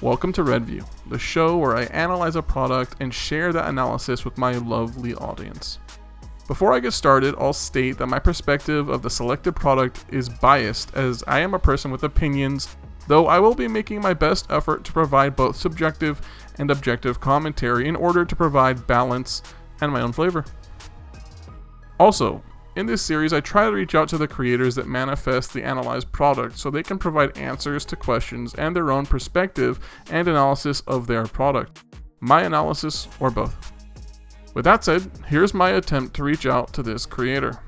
Welcome to RedView, the show where I analyze a product and share that analysis with my lovely audience. Before I get started, I'll state that my perspective of the selected product is biased, as I am a person with opinions, though I will be making my best effort to provide both subjective and objective commentary in order to provide balance and my own flavor. Also, in this series, I try to reach out to the creators that manifest the analyzed product so they can provide answers to questions and their own perspective and analysis of their product. My analysis, or both. With that said, here's my attempt to reach out to this creator.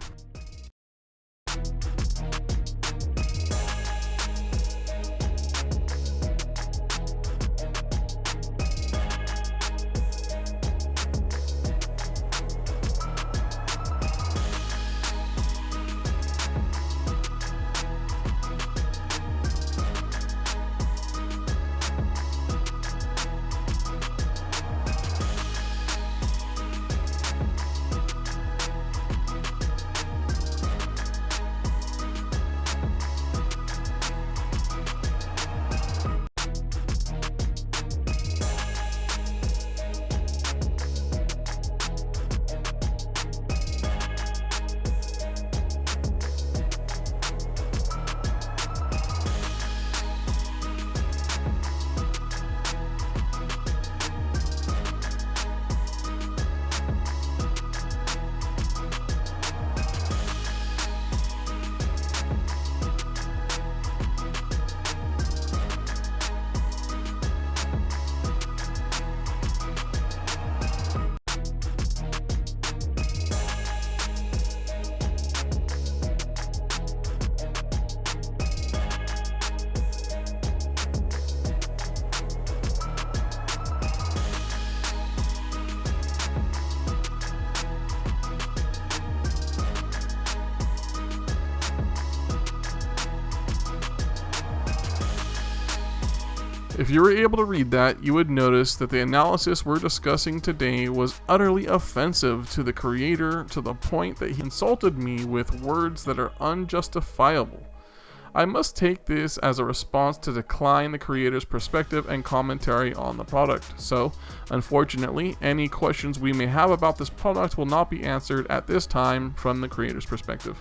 If you were able to read that, you would notice that the analysis we're discussing today was utterly offensive to the creator to the point that he insulted me with words that are unjustifiable. I must take this as a response to decline the creator's perspective and commentary on the product. So, unfortunately, any questions we may have about this product will not be answered at this time from the creator's perspective.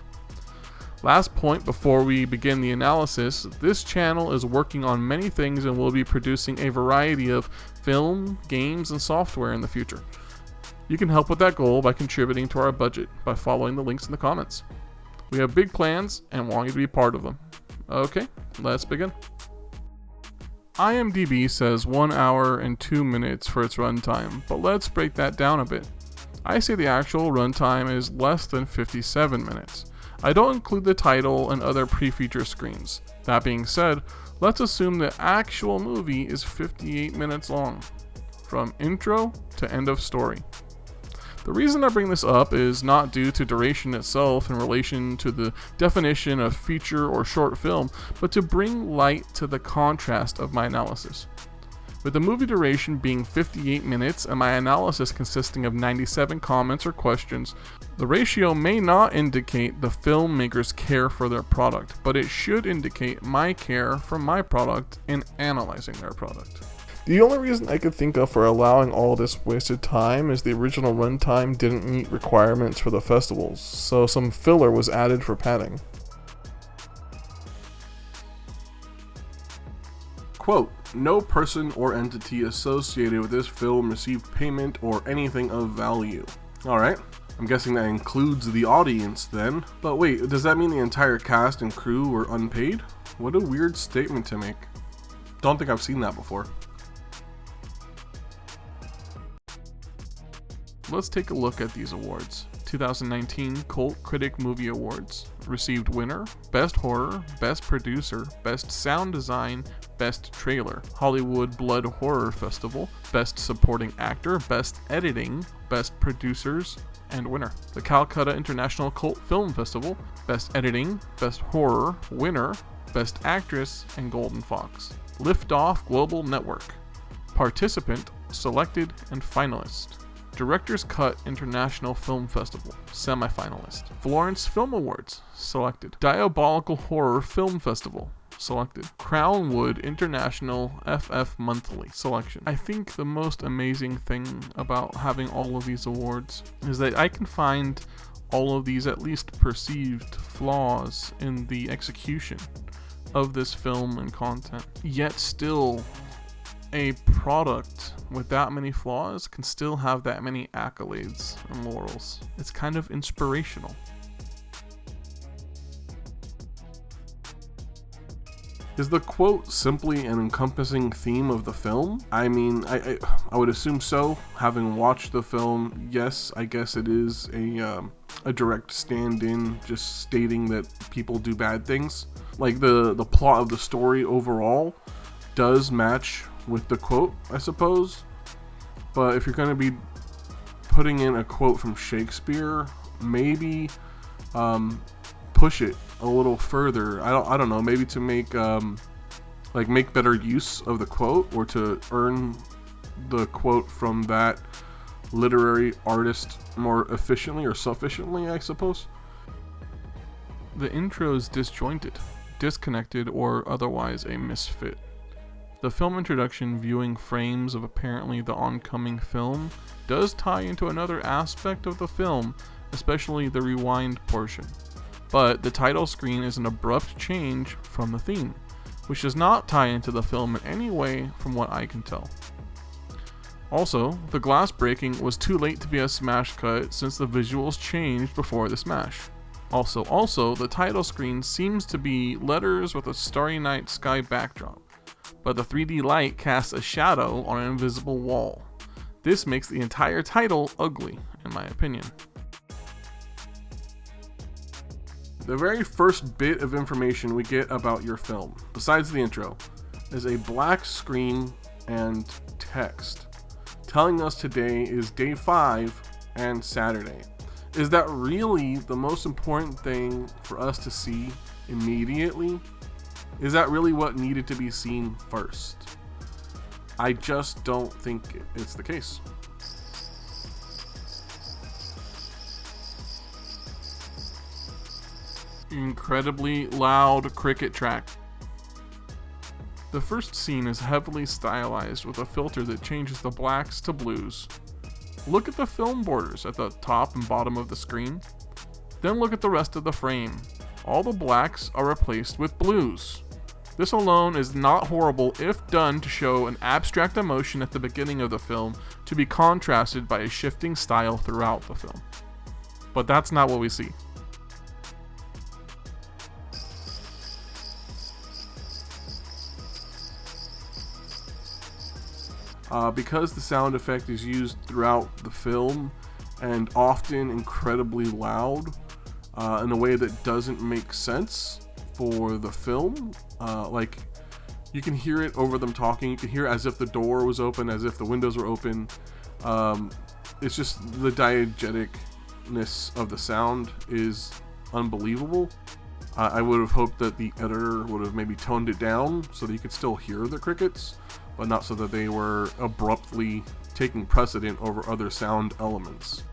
Last point before we begin the analysis, this channel is working on many things and will be producing a variety of film, games, and software in the future. You can help with that goal by contributing to our budget by following the links in the comments. We have big plans and want you to be part of them. Okay, let's begin. IMDb says 1 hour and 2 minutes for its runtime, but let's break that down a bit. I say the actual runtime is less than 57 minutes. I don't include the title and other pre-feature screens. That being said, let's assume the actual movie is 58 minutes long, from intro to end of story. The reason I bring this up is not due to duration itself in relation to the definition of feature or short film, but to bring light to the contrast of my analysis. With the movie duration being 58 minutes and my analysis consisting of 97 comments or questions, the ratio may not indicate the filmmaker's care for their product, but it should indicate my care for my product in analyzing their product. The only reason I could think of for allowing all this wasted time is the original runtime didn't meet requirements for the festivals, so some filler was added for padding. Quote, no person or entity associated with this film received payment or anything of value. Alright, I'm guessing that includes the audience then. But wait, does that mean the entire cast and crew were unpaid? What a weird statement to make. Don't think I've seen that before. Let's take a look at these awards. 2019 Cult Critic Movie Awards. Received winner, Best Horror, Best Producer, Best Sound Design, Best Trailer. Hollywood Blood Horror Festival. Best Supporting Actor, Best Editing, Best Producers, and winner. The Calcutta International Cult Film Festival. Best Editing, Best Horror, winner, Best Actress, and Golden Fox. Liftoff Global Network. Participant, selected, and finalist. Director's Cut International Film Festival, semi-finalist. Florence Film Awards, selected. Diabolical Horror Film Festival, selected. Crownwood International FF Monthly selection. I think the most amazing thing about having all of these awards is that I can find all of these at least perceived flaws in the execution of this film and content. Yet still, a product with that many flaws can still have that many accolades and laurels. It's kind of inspirational. Is the quote simply an encompassing theme of the film? I mean, I would assume so. Having watched the film, yes, I guess it is a direct stand-in, just stating that people do bad things. Like the plot of the story overall does match with the quote, I suppose. But if you're going to be putting in a quote from Shakespeare, maybe push it a little further. I don't know, maybe to make make better use of the quote, or to earn the quote from that literary artist more efficiently or sufficiently, I suppose. The intro is disjointed, disconnected, or otherwise a misfit. The film introduction, viewing frames of apparently the oncoming film, does tie into another aspect of the film, especially the rewind portion. But the title screen is an abrupt change from the theme, which does not tie into the film in any way from what I can tell. Also, the glass breaking was too late to be a smash cut since the visuals changed before the smash. Also, the title screen seems to be letters with a starry night sky backdrop, but the 3D light casts a shadow on an invisible wall. This makes the entire title ugly, in my opinion. The very first bit of information we get about your film, besides the intro, is a black screen and text telling us today is day 5 and Saturday. Is that really the most important thing for us to see immediately? Is that really what needed to be seen first? I just don't think it's the case. Incredibly loud cricket track. The first scene is heavily stylized with a filter that changes the blacks to blues. Look at the film borders at the top and bottom of the screen. Then look at the rest of the frame. All the blacks are replaced with blues. This alone is not horrible if done to show an abstract emotion at the beginning of the film to be contrasted by a shifting style throughout the film. But that's not what we see. Because the sound effect is used throughout the film and often incredibly loud in a way that doesn't make sense for the film, like you can hear it over them talking, you can hear as if the door was open, as if the windows were open. It's just the diegeticness of the sound is unbelievable. I would have hoped that the editor would have maybe toned it down so that you could still hear the crickets, but not so that they were abruptly taking precedent over other sound elements.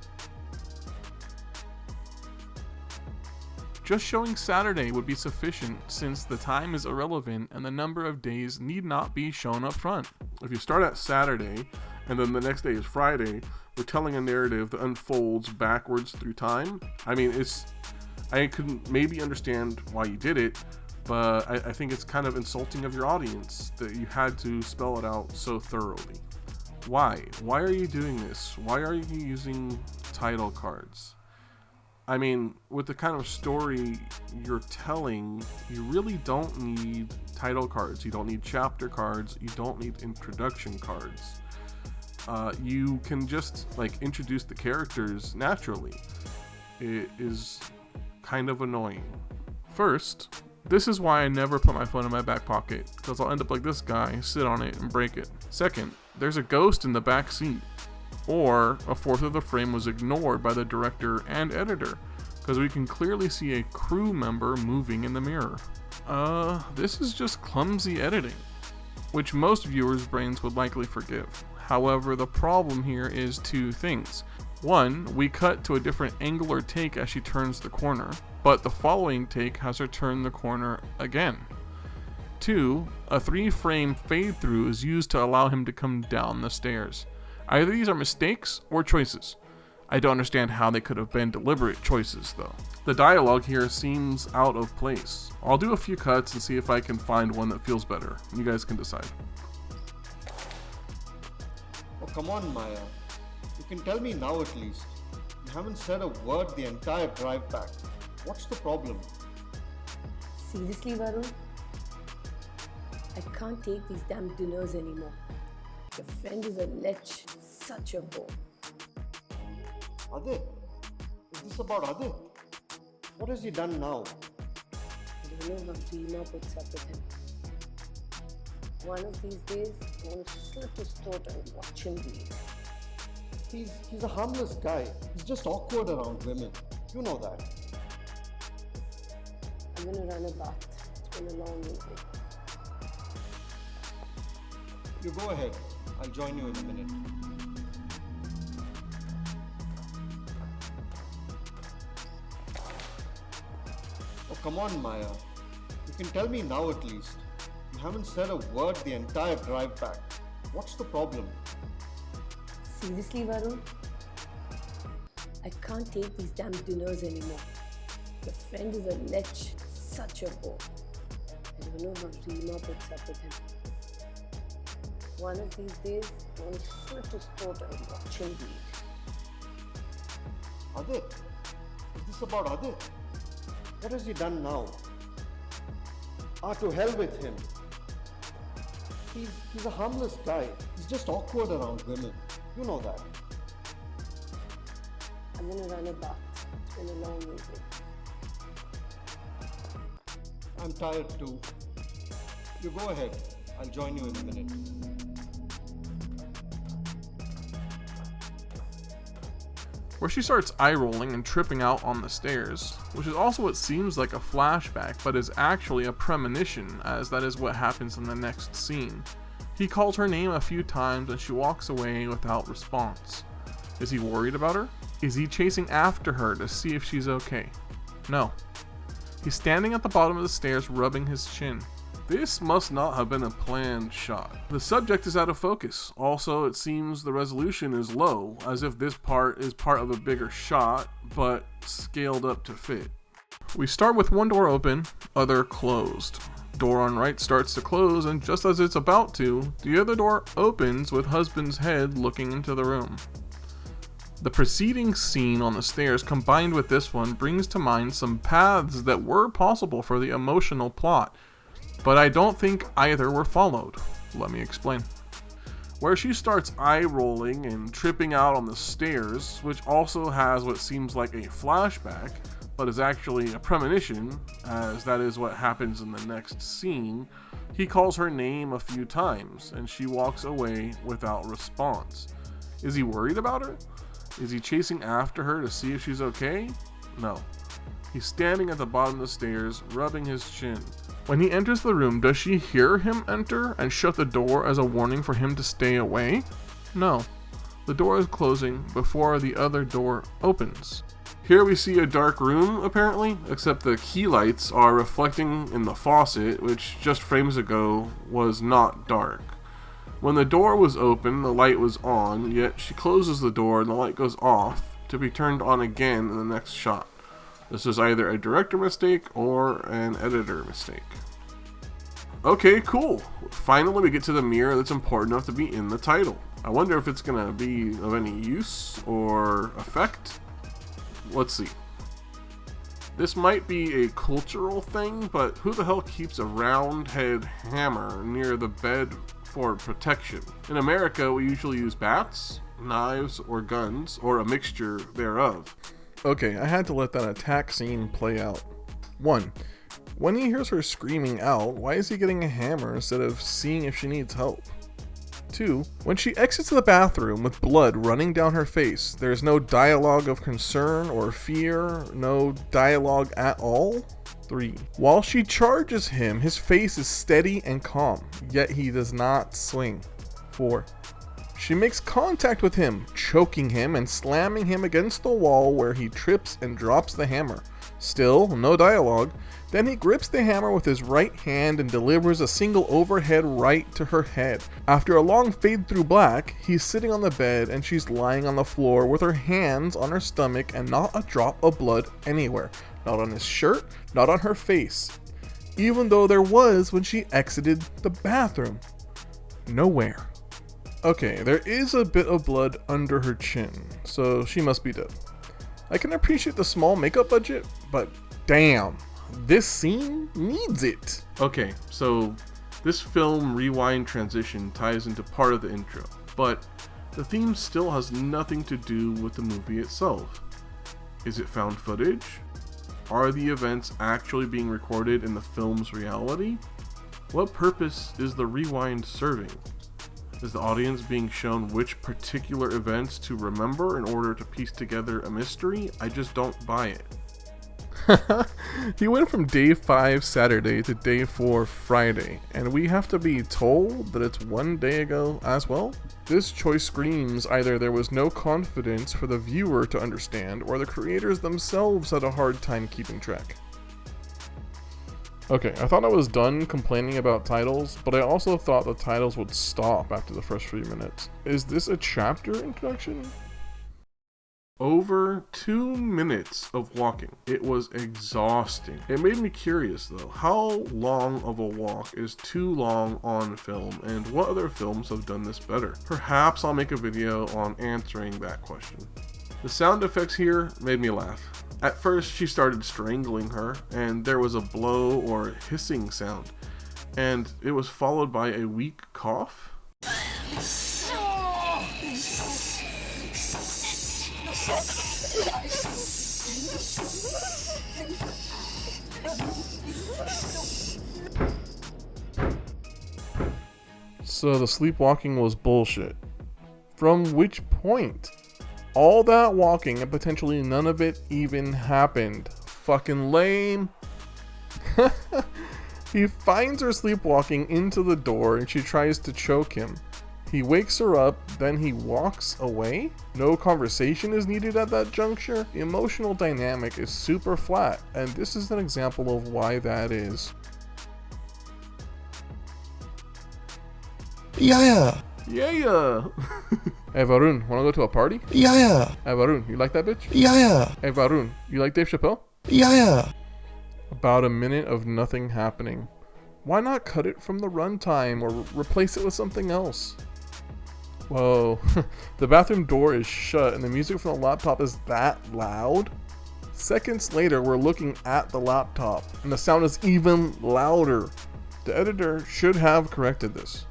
Just showing Saturday would be sufficient since the time is irrelevant and the number of days need not be shown up front. If you start at Saturday and then the next day is Friday, we're telling a narrative that unfolds backwards through time. I mean, I could maybe understand why you did it, but I think it's kind of insulting of your audience that you had to spell it out so thoroughly. Why? Why are you doing this? Why are you using title cards? I mean, with the kind of story you're telling, you really don't need title cards. You don't need chapter cards. You don't need introduction cards. You can just introduce the characters naturally. It is kind of annoying. First, this is why I never put my phone in my back pocket, because I'll end up like this guy, sit on it and break it. Second, there's a ghost in the back seat, or a fourth of the frame was ignored by the director and editor, because we can clearly see a crew member moving in the mirror. This is just clumsy editing, which most viewers' brains would likely forgive. However, the problem here is two things. One, we cut to a different angular take as she turns the corner, but the following take has her turn the corner again. 2, a 3-frame fade through is used to allow him to come down the stairs. Either these are mistakes or choices. I don't understand how they could have been deliberate choices though. The dialogue here seems out of place. I'll do a few cuts and see if I can find one that feels better. You guys can decide. Oh, come on, Maya. You can tell me now at least. You haven't said a word the entire drive back. What's the problem? Seriously, Varun? I can't take these damn dinners anymore. Your friend is a lech, such a bore. Adit? Is this about Adit? What has he done now? I don't know how Daemon puts up with him. One of these days, I want to slit his throat and watch him bleed. He's a harmless guy. He's just awkward around women. You know that. I'm gonna run a bath. It's been a long evening. You go ahead. I'll join you in a minute. Oh, come on, Maya. You can tell me now at least. You haven't said a word the entire drive back. What's the problem? Seriously, Varun? I can't take these damn dinners anymore. Your friend is a lech, such a bore. I don't know how Daemon puts up with him. One of these days, I want to slit his throat and watch him bleed. Adit? Is this about Adit? What has he done now? To hell with him. He's a harmless guy. He's just awkward around women. You know that. I'm gonna run a bath. It's been a long evening. I'm tired too. You go ahead. I'll join you in a minute. Where she starts eye-rolling and tripping out on the stairs, which is also what seems like a flashback, but is actually a premonition, as that is what happens in the next scene. He calls her name a few times and she walks away without response. Is he worried about her? Is he chasing after her to see if she's okay? No. He's standing at the bottom of the stairs rubbing his chin. This must not have been a planned shot. The subject is out of focus. Also, it seems the resolution is low, as if this part is part of a bigger shot, but scaled up to fit. We start with one door open, other closed. Door on right starts to close, and just as it's about to, the other door opens with husband's head looking into the room. The preceding scene on the stairs combined with this one brings to mind some paths that were possible for the emotional plot, but I don't think either were followed. Let me explain. Where she starts eye-rolling and tripping out on the stairs, which also has what seems like a flashback, but is actually a premonition, as that is what happens in the next scene, he calls her name a few times, and she walks away without response. Is he worried about her? Is he chasing after her to see if she's okay? No. He's standing at the bottom of the stairs, rubbing his chin. When he enters the room, does she hear him enter and shut the door as a warning for him to stay away? No. The door is closing before the other door opens. Here we see a dark room, apparently, except the key lights are reflecting in the faucet, which just frames ago was not dark. When the door was open, the light was on, yet she closes the door and the light goes off to be turned on again in the next shot. This is either a director mistake or an editor mistake. Okay, cool. Finally we get to the mirror that's important enough to be in the title. I wonder if it's going to be of any use or effect. Let's see. This might be a cultural thing, but who the hell keeps a round head hammer near the bed for protection? In America, we usually use bats, knives, or guns, or a mixture thereof. Okay, I had to let that attack scene play out. 1. When he hears her screaming out, why is he getting a hammer instead of seeing if she needs help? 2. When she exits the bathroom with blood running down her face, there's no dialogue of concern or fear, no dialogue at all? 3. While she charges him, his face is steady and calm, yet he does not swing. 4. She makes contact with him, choking him and slamming him against the wall where he trips and drops the hammer. Still, no dialogue. Then he grips the hammer with his right hand and delivers a single overhead right to her head. After a long fade through black, he's sitting on the bed and she's lying on the floor with her hands on her stomach and not a drop of blood anywhere. Not on his shirt, not on her face. Even though there was when she exited the bathroom. Nowhere. Okay, there is a bit of blood under her chin, so she must be dead. I can appreciate the small makeup budget, but damn, this scene needs it. Okay, so this film rewind transition ties into part of the intro, but the theme still has nothing to do with the movie itself. Is it found footage? Are the events actually being recorded in the film's reality? What purpose is the rewind serving? Is the audience being shown which particular events to remember in order to piece together a mystery? I just don't buy it. He went from day 5 Saturday to day 4 Friday, and we have to be told that it's one day ago as well? This choice screams either there was no confidence for the viewer to understand, or the creators themselves had a hard time keeping track. Okay, I thought I was done complaining about titles, but I also thought the titles would stop after the first few minutes. Is this a chapter introduction? Over 2 minutes of walking. It was exhausting. It made me curious though, how long of a walk is too long on film, and what other films have done this better? Perhaps I'll make a video on answering that question. The sound effects here made me laugh. At first she started strangling her, and there was a blow or hissing sound, and it was followed by a weak cough. So the sleepwalking was bullshit. From which point? All that walking and potentially none of it even happened. Fucking lame. He finds her sleepwalking into the door and she tries to choke him. He wakes her up, then he walks away? No conversation is needed at that juncture? The emotional dynamic is super flat, and this is an example of why that is. Yeah. Yeah. Hey Varun, wanna go to a party? Yeah. Hey Varun, you like that bitch? Yeah. Hey Varun, you like Dave Chappelle? Yeah. About a minute of nothing happening. Why not cut it from the runtime or replace it with something else? Whoa, the bathroom door is shut and the music from the laptop is that loud? Seconds later, we're looking at the laptop and the sound is even louder. The editor should have corrected this.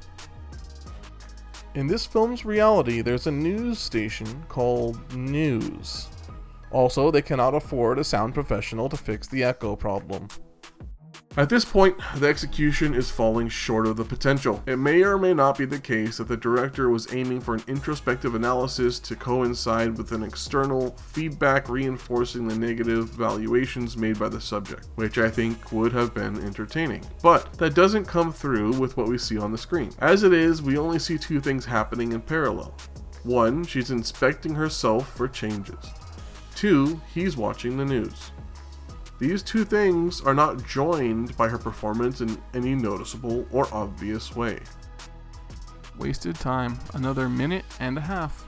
In this film's reality, there's a news station called News. Also, they cannot afford a sound professional to fix the echo problem. At this point, the execution is falling short of the potential. It may or may not be the case that the director was aiming for an introspective analysis to coincide with an external feedback reinforcing the negative valuations made by the subject, which I think would have been entertaining. But that doesn't come through with what we see on the screen. As it is, we only see 2 things happening in parallel. 1, she's inspecting herself for changes. 2, he's watching the news. These 2 things are not joined by her performance in any noticeable or obvious way. Wasted time, another minute and a half.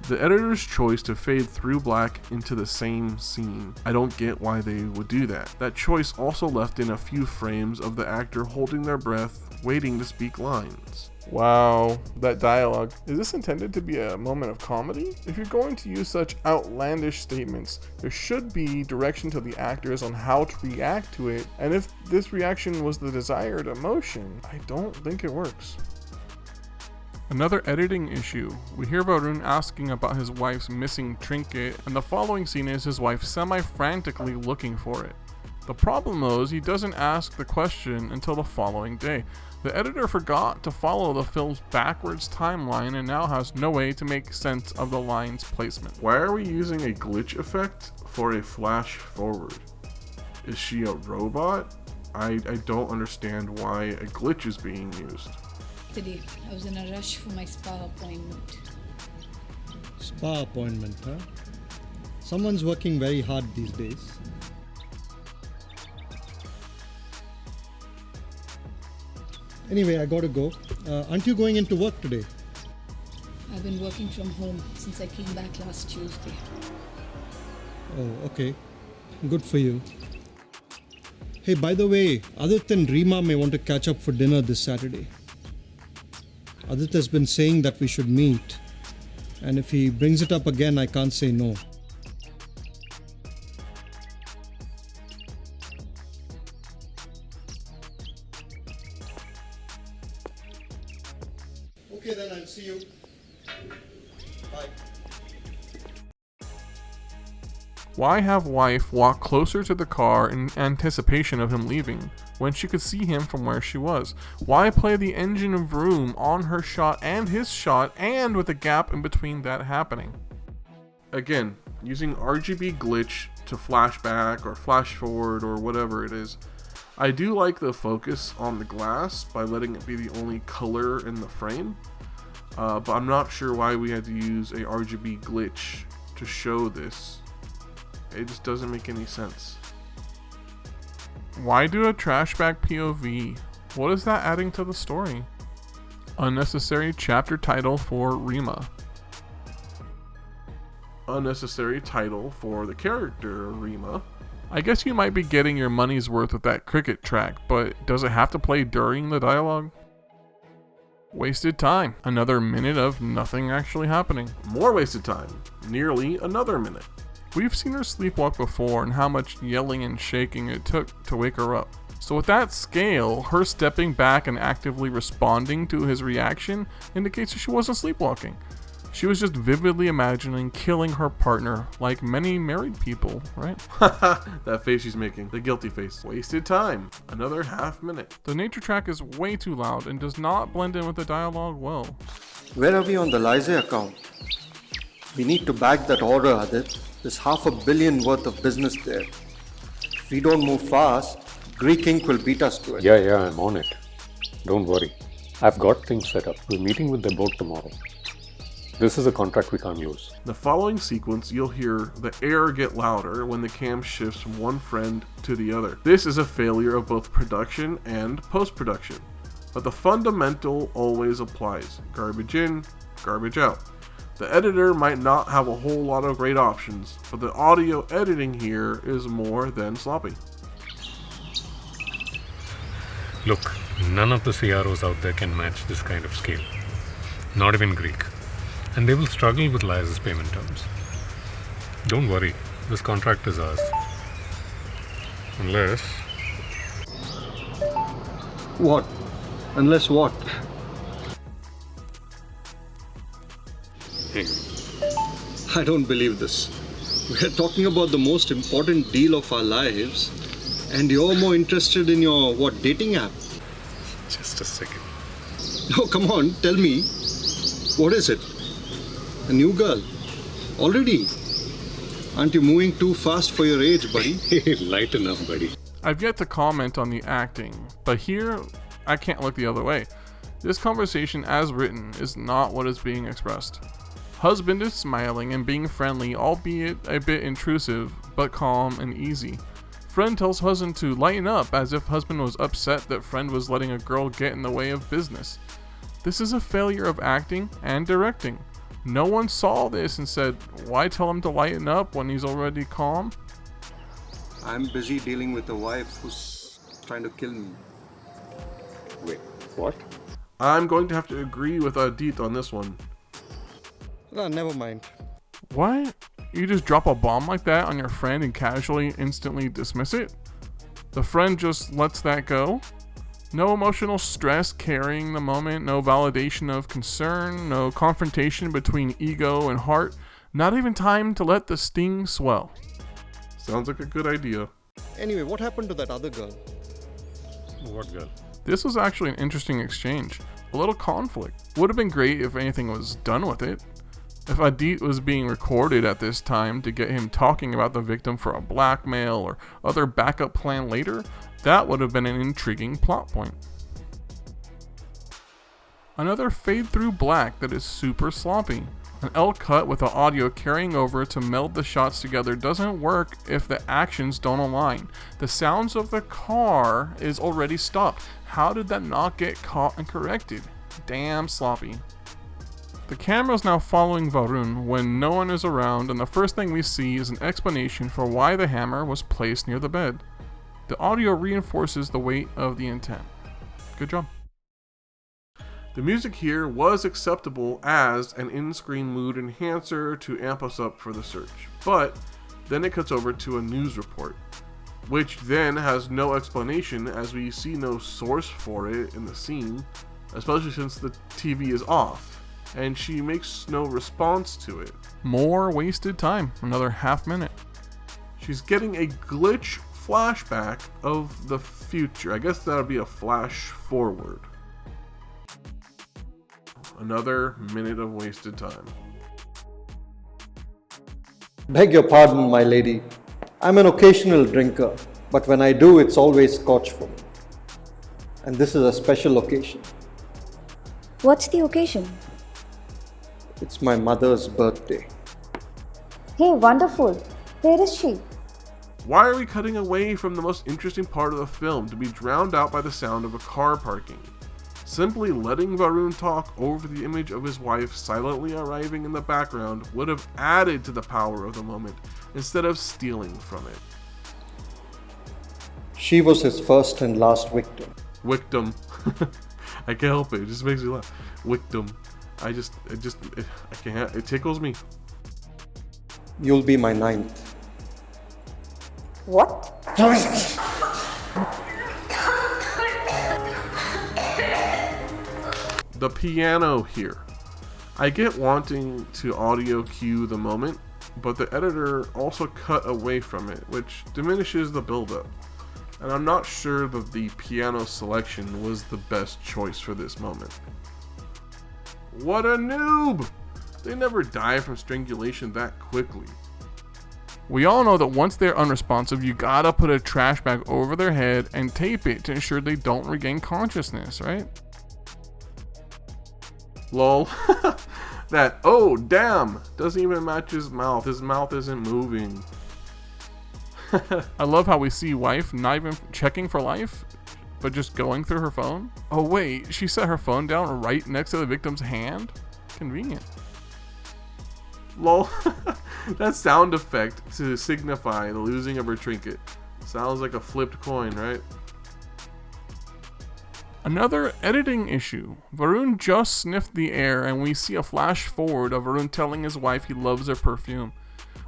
The editor's choice to fade through black into the same scene. I don't get why they would do that. That choice also left in a few frames of the actor holding their breath, waiting to speak lines. Wow, that dialogue. Is this intended to be a moment of comedy? If you're going to use such outlandish statements, there should be direction to the actors on how to react to it, and if this reaction was the desired emotion, I don't think it works. Another editing issue. We hear Varun asking about his wife's missing trinket, and the following scene is his wife semi-frantically looking for it. The problem is he doesn't ask the question until the following day. The editor forgot to follow the film's backwards timeline and now has no way to make sense of the line's placement. Why are we using a glitch effect for a flash forward? Is she a robot? I don't understand why a glitch is being used. Today, I was in a rush for my spa appointment. Spa appointment, huh? Someone's working very hard these days. Anyway, I gotta go. Aren't you going into work today? I've been working from home since I came back last Tuesday. Oh, okay. Good for you. Hey, by the way, Adit and Reema may want to catch up for dinner this Saturday. Adit has been saying that we should meet, and if he brings it up again, I can't say no. Okay, then I'll see you. Bye. Why have wife walk closer to the car in anticipation of him leaving when she could see him from where she was? Why play the engine of room on her shot and his shot and with a gap in between that happening? Again, using RGB glitch to flashback or flash forward or whatever it is. I do like the focus on the glass by letting it be the only color in the frame, but I'm not sure why we had to use a RGB glitch to show this. It just doesn't make any sense. Why do a trashback POV? What is that adding to the story? Unnecessary chapter title for Reema. Unnecessary title for the character Reema. I guess you might be getting your money's worth with that cricket track, but does it have to play during the dialogue? Wasted time. Another minute of nothing actually happening. More wasted time. Nearly another minute. We've seen her sleepwalk before and how much yelling and shaking it took to wake her up. So with that scale, her stepping back and actively responding to his reaction indicates that she wasn't sleepwalking. She was just vividly imagining killing her partner, like many married people, right? That face she's making, the guilty face. Wasted time. Another half minute. The nature track is way too loud and does not blend in with the dialogue well. Where are we on the Lize account? We need to back that order, Adit. There's $500 million worth of business there. If we don't move fast, Greek Ink will beat us to it. Yeah, I'm on it. Don't worry. I've got things set up. We're meeting with the board tomorrow. This is a contract we can't lose. The following sequence, you'll hear the air get louder when the cam shifts from one friend to the other. This is a failure of both production and post-production, but the fundamental always applies. Garbage in, garbage out. The editor might not have a whole lot of great options, but the audio editing here is more than sloppy. Look, none of the CROs out there can match this kind of scale. Not even Greek. And they will struggle with Liza's payment terms. Don't worry, this contract is ours. Unless... What? Unless what? Hey, I don't believe this. We're talking about the most important deal of our lives, and you're more interested in your, dating app? just a second. No, come on, tell me. What is it? A new girl? Already? Aren't you moving too fast for your age, buddy? Lighten up, buddy. I've yet to comment on the acting, but here I can't look the other way. This conversation as written is not what is being expressed. Husband is smiling and being friendly, albeit a bit intrusive, but calm and easy. Friend tells husband to lighten up as if husband was upset that friend was letting a girl get in the way of business. This is a failure of acting and directing. No one saw this and said, why tell him to lighten up when he's already calm? I'm busy dealing with a wife who's trying to kill me. Wait, what? I'm going to have to agree with Adit on this one. Never mind. What? You just drop a bomb like that on your friend and casually, instantly dismiss it? The friend just lets that go? No emotional stress carrying the moment, no validation of concern, no confrontation between ego and heart, not even time to let the sting swell. Sounds like a good idea. Anyway, what happened to that other girl? What girl? This was actually an interesting exchange. A little conflict. Would have been great if anything was done with it. If Adit was being recorded at this time to get him talking about the victim for a blackmail or other backup plan later, that would have been an intriguing plot point. Another fade through black that is super sloppy. An L cut with the audio carrying over to meld the shots together doesn't work if the actions don't align. The sounds of the car is already stopped. How did that not get caught and corrected? Damn sloppy. The camera's now following Varun when no one is around, and the first thing we see is an explanation for why the hammer was placed near the bed. The audio reinforces the weight of the intent. Good job. The music here was acceptable as an in-screen mood enhancer to amp us up for the search, but then it cuts over to a news report, which then has no explanation as we see no source for it in the scene, especially since the TV is off, and she makes no response to it. More wasted time, another half minute. She's getting a glitch flashback of the future. I guess that would be a flash forward. Another minute of wasted time. Beg your pardon, my lady. I'm an occasional drinker, but when I do, it's always scotch for me. And this is a special occasion. What's the occasion? It's my mother's birthday. Hey, wonderful. Where is she? Why are we cutting away from the most interesting part of the film to be drowned out by the sound of a car parking? Simply letting Varun talk over the image of his wife silently arriving in the background would have added to the power of the moment instead of stealing from it. She was his first and last victim. Victim. I can't help it. It just makes me laugh. Victim. I can't. It tickles me. You'll be my ninth. What? The piano here. I get wanting to audio cue the moment, but the editor also cut away from it, which diminishes the build-up. And I'm not sure that the piano selection was the best choice for this moment. What a noob! They never die from strangulation that quickly. We all know that once they're unresponsive, you gotta put a trash bag over their head and tape it to ensure they don't regain consciousness, right? Lol. That, oh damn, doesn't even match his mouth. His mouth isn't moving. I love how we see wife not even checking for life, but just going through her phone. Oh wait, she set her phone down right next to the victim's hand? Convenient. Lol. That sound effect to signify the losing of her trinket. Sounds like a flipped coin, right? Another editing issue. Varun just sniffed the air and we see a flash forward of Varun telling his wife he loves her perfume.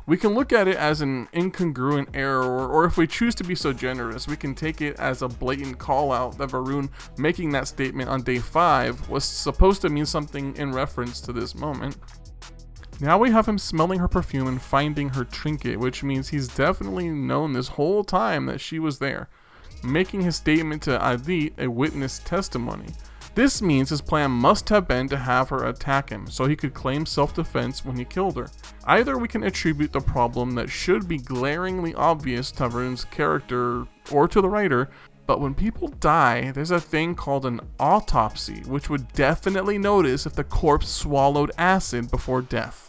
We can look at it as an incongruent error, or if we choose to be so generous, we can take it as a blatant call out that Varun making that statement on day 5 was supposed to mean something in reference to this moment. Now we have him smelling her perfume and finding her trinket, which means he's definitely known this whole time that she was there, making his statement to Adit a witness testimony. This means his plan must have been to have her attack him, so he could claim self-defense when he killed her. Either we can attribute the problem that should be glaringly obvious to Varun's character or to the writer, but when people die, there's a thing called an autopsy, which would definitely notice if the corpse swallowed acid before death.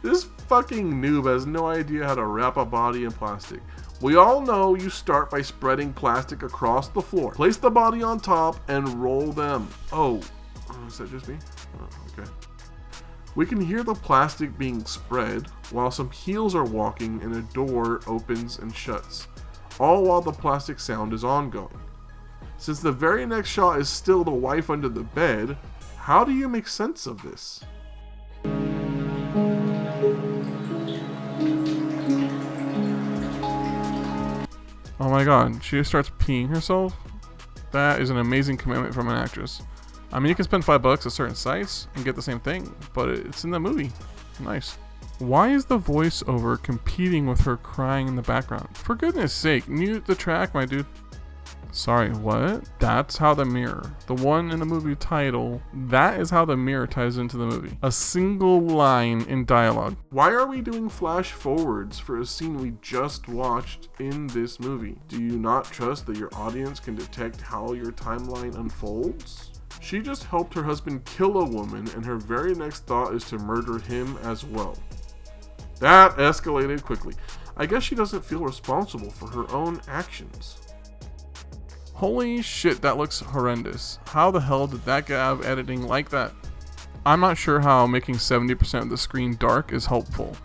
This fucking noob has no idea how to wrap a body in plastic. We all know you start by spreading plastic across the floor. Place the body on top and roll them. Oh, is that just me? Oh, okay. We can hear the plastic being spread while some heels are walking and a door opens and shuts, all while the plastic sound is ongoing. Since the very next shot is still the wife under the bed, how do you make sense of this? Oh my god, she just starts peeing herself? That is an amazing commitment from an actress. I mean, you can spend $5 at certain sites and get the same thing, but it's in the movie. Nice. Why is the voiceover competing with her crying in the background? For goodness sake, mute the track, my dude. Sorry, what? That's how the mirror, the one in the movie title, that is how the mirror ties into the movie. A single line in dialogue. Why are we doing flash forwards for a scene we just watched in this movie? Do you not trust that your audience can detect how your timeline unfolds? She just helped her husband kill a woman, and her very next thought is to murder him as well. That escalated quickly. I guess she doesn't feel responsible for her own actions. Holy shit, that looks horrendous. How the hell did that guy have editing like that? I'm not sure how making 70% of the screen dark is helpful.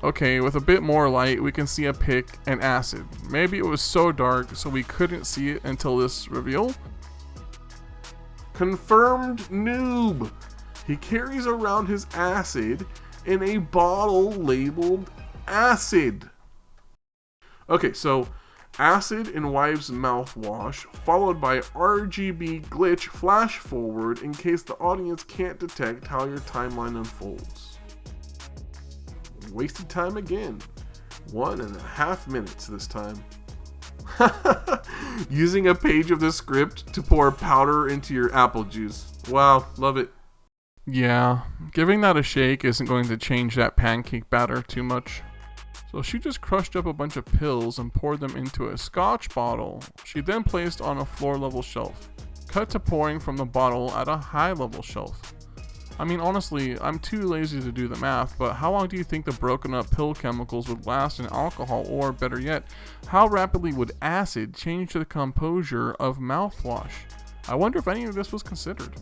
Okay, with a bit more light, we can see a pick and acid. Maybe it was so dark so we couldn't see it until this reveal? Confirmed noob! He carries around his acid in a bottle labeled acid. Okay, so acid in wife's mouthwash, followed by RGB glitch flash forward in case the audience can't detect how your timeline unfolds. Wasted time again. 1.5 minutes this time. Using a page of the script to pour powder into your apple juice. Wow, love it. Yeah, giving that a shake isn't going to change that pancake batter too much. So she just crushed up a bunch of pills and poured them into a scotch bottle. She then placed on a floor level shelf. Cut to pouring from the bottle at a high level shelf. I mean, honestly, I'm too lazy to do the math, but how long do you think the broken up pill chemicals would last in alcohol, or better yet, how rapidly would acid change the composure of mouthwash? I wonder if any of this was considered.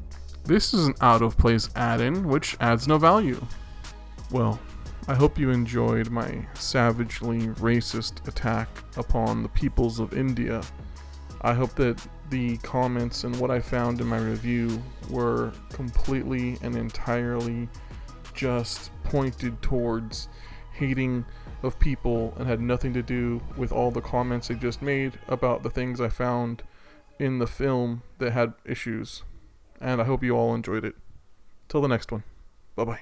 This is an out of place add-in, which adds no value. Well, I hope you enjoyed my savagely racist attack upon the peoples of India. I hope that the comments and what I found in my review were completely and entirely just pointed towards hating of people and had nothing to do with all the comments I just made about the things I found in the film that had issues. And I hope you all enjoyed it. Till the next one. Bye-bye.